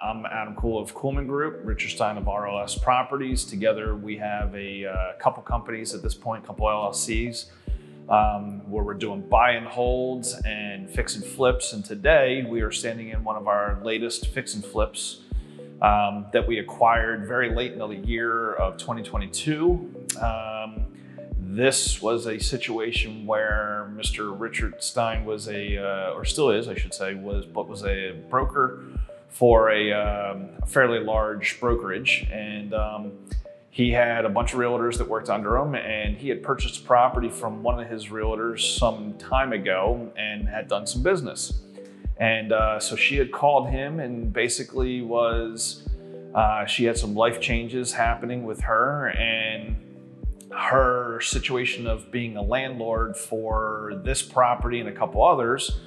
I'm Adam Kuhl of Kuhlman Group, Richard Stein of RLS Properties. Together we have a couple companies at this point, a couple LLCs, where we're doing buy and holds and fix and flips. And today we are standing in one of our latest fix and flips that we acquired very late in the year of 2022. This was a situation where Mr. Richard Stein was or still is, I should say, was a broker for a fairly large brokerage. And he had a bunch of realtors that worked under him, and he had purchased property from one of his realtors some time ago and had done some business. And so she had called him and basically she had some life changes happening with her, and her situation of being a landlord for this property and a couple others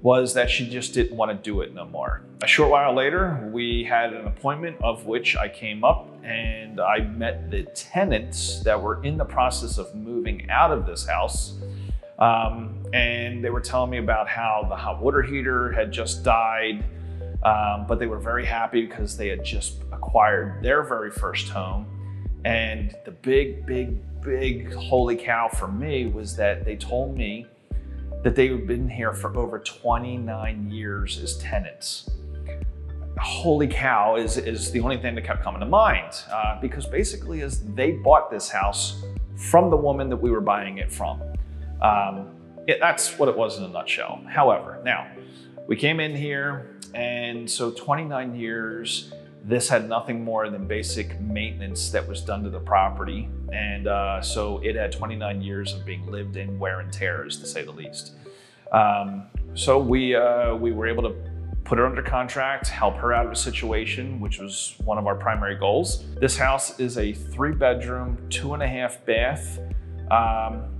was that she just didn't want to do it no more. A short while later, we had an appointment of which I came up and I met the tenants that were in the process of moving out of this house. And they were telling me about how the hot water heater had just died, but they were very happy because they had just acquired their very first home. And the big holy cow for me was that they told me that they had been here for over 29 years as tenants. Holy cow is the only thing that kept coming to mind, because basically as they bought this house from the woman that we were buying it from. That's what it was in a nutshell. However, now we came in here, and so 29 years, this had nothing more than basic maintenance that was done to the property. And so it had 29 years of being lived in wear and tears, to say the least. So we were able to put her under contract, help her out of a situation, which was one of our primary goals. This house is a 3-bedroom, 2.5 bath,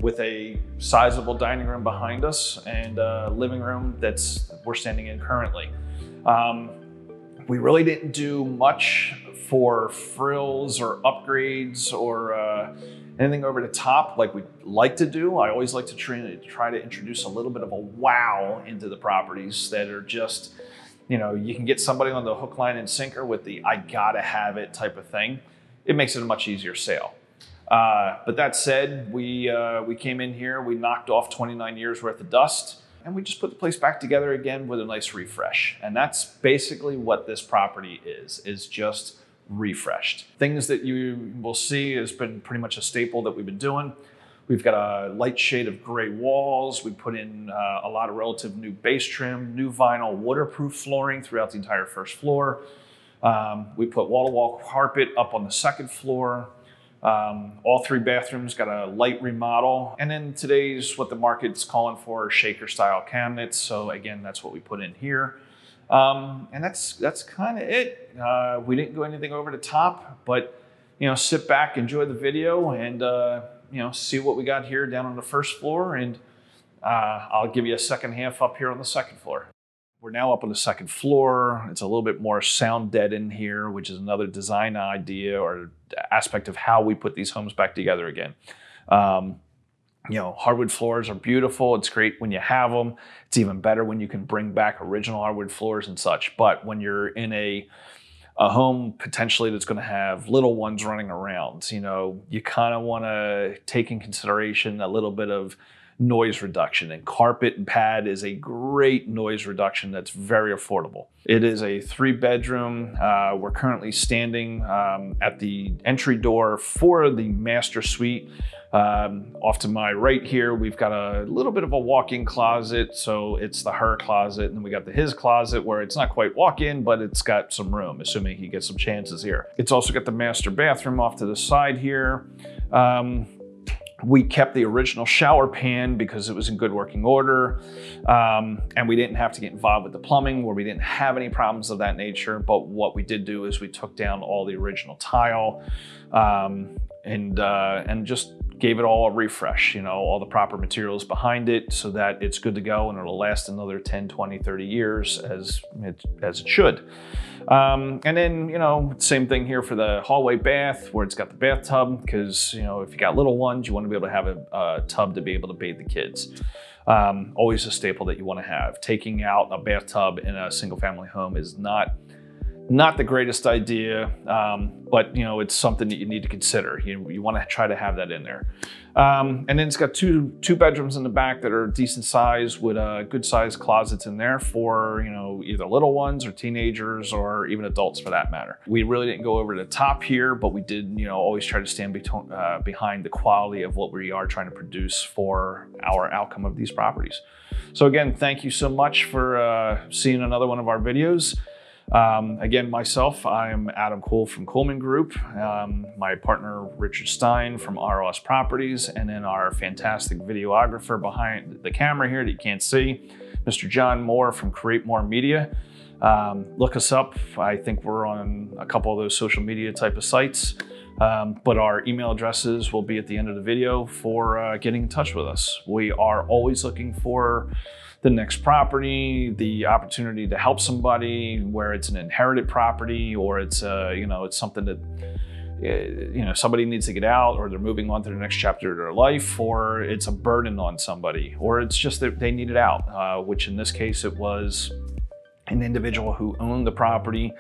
with a sizable dining room behind us and a living room we're standing in currently. We really didn't do much for frills or upgrades or anything over the top like we'd like to do. I always like to try to introduce a little bit of a wow into the properties that are just, you can get somebody on the hook, line, and sinker with the I gotta have it type of thing. It makes it a much easier sale. But that said, we came in here, we knocked off 29 years worth of dust, and we just put the place back together again with a nice refresh. And that's basically what this property is just refreshed. Things that you will see has been pretty much a staple that we've been doing. We've got a light shade of gray walls. We put in a lot of relative new base trim, new vinyl waterproof flooring throughout the entire first floor. We put wall-to-wall carpet up on the second floor. All 3 bathrooms got a light remodel. And then today's what the market's calling for, shaker style cabinets. So again, that's what we put in here. And that's kind of it. We didn't go anything over the top, but sit back, enjoy the video, and see what we got here down on the first floor. And I'll give you a second half up here on the second floor. We're now up on the second floor. It's a little bit more sound dead in here, which is another design idea or aspect of how we put these homes back together again. Hardwood floors are beautiful. It's great when you have them. It's even better when you can bring back original hardwood floors and such. But when you're in a home potentially that's going to have little ones running around, you kind of want to take in consideration a little bit of noise reduction, and carpet and pad is a great noise reduction that's very affordable. It is a 3-bedroom. We're currently standing at the entry door for the master suite. Off to my right here, we've got a little bit of a walk-in closet. So it's the her closet, and then we got the his closet where it's not quite walk-in, but it's got some room, assuming he gets some chances here. It's also got the master bathroom off to the side here. We kept the original shower pan because it was in good working order, and we didn't have to get involved with the plumbing where we didn't have any problems of that nature. But what we did do is we took down all the original tile and just gave it all a refresh, all the proper materials behind it so that it's good to go and it'll last another 10, 20, 30 years as it should. And then, same thing here for the hallway bath where it's got the bathtub, because, if you got little ones, you want to be able to have a tub to be able to bathe the kids. Always a staple that you want to have. Taking out a bathtub in a single family home is not Not the greatest idea, but you know, it's something that you need to consider. You want to try to have that in there. And then it's got two bedrooms in the back that are decent size with good sized closets in there for, you know, either little ones or teenagers or even adults for that matter. We really didn't go over the top here, but we did, you know, always try to stand behind the quality of what we are trying to produce for our outcome of these properties. So again, thank you so much for seeing another one of our videos. Again, myself, I'm Adam Kuhl from Kuhlman Group, my partner Richard Stein from ROS Properties, and then our fantastic videographer behind the camera here that you can't see, Mr. Jon Moore from Create More Media. Look us up. I think we're on a couple of those social media type of sites, but our email addresses will be at the end of the video for getting in touch with us. We are always looking for the next property, the opportunity to help somebody where it's an inherited property or it's you know, it's something that you know, somebody needs to get out, or they're moving on to the next chapter of their life, or it's a burden on somebody, or it's just that they need it out, which in this case it was an individual who owned the property,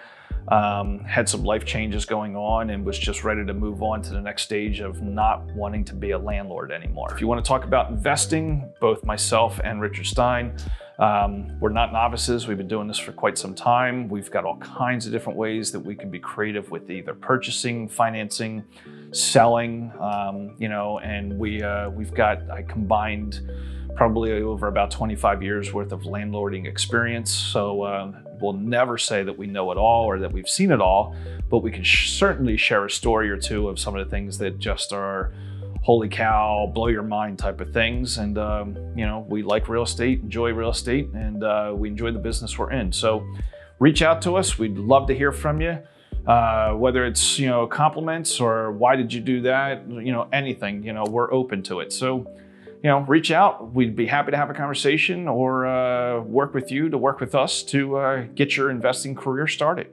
had some life changes going on and was just ready to move on to the next stage of not wanting to be a landlord anymore. If you want to talk about investing, both myself and Richard Stein, we're not novices. We've been doing this for quite some time. We've got all kinds of different ways that we can be creative with either purchasing, financing, selling, you know, and I combined probably over about 25 years worth of landlording experience. So we'll never say that we know it all or that we've seen it all, but we can certainly share a story or two of some of the things that just are holy cow, blow your mind type of things. And you know, we like real estate, enjoy real estate, and we enjoy the business we're in. So reach out to us. We'd love to hear from you. Whether it's, you know, compliments or why did you do that, you know, anything, you know, we're open to it. So, you know, reach out. We'd be happy to have a conversation or work with you to work with us to get your investing career started.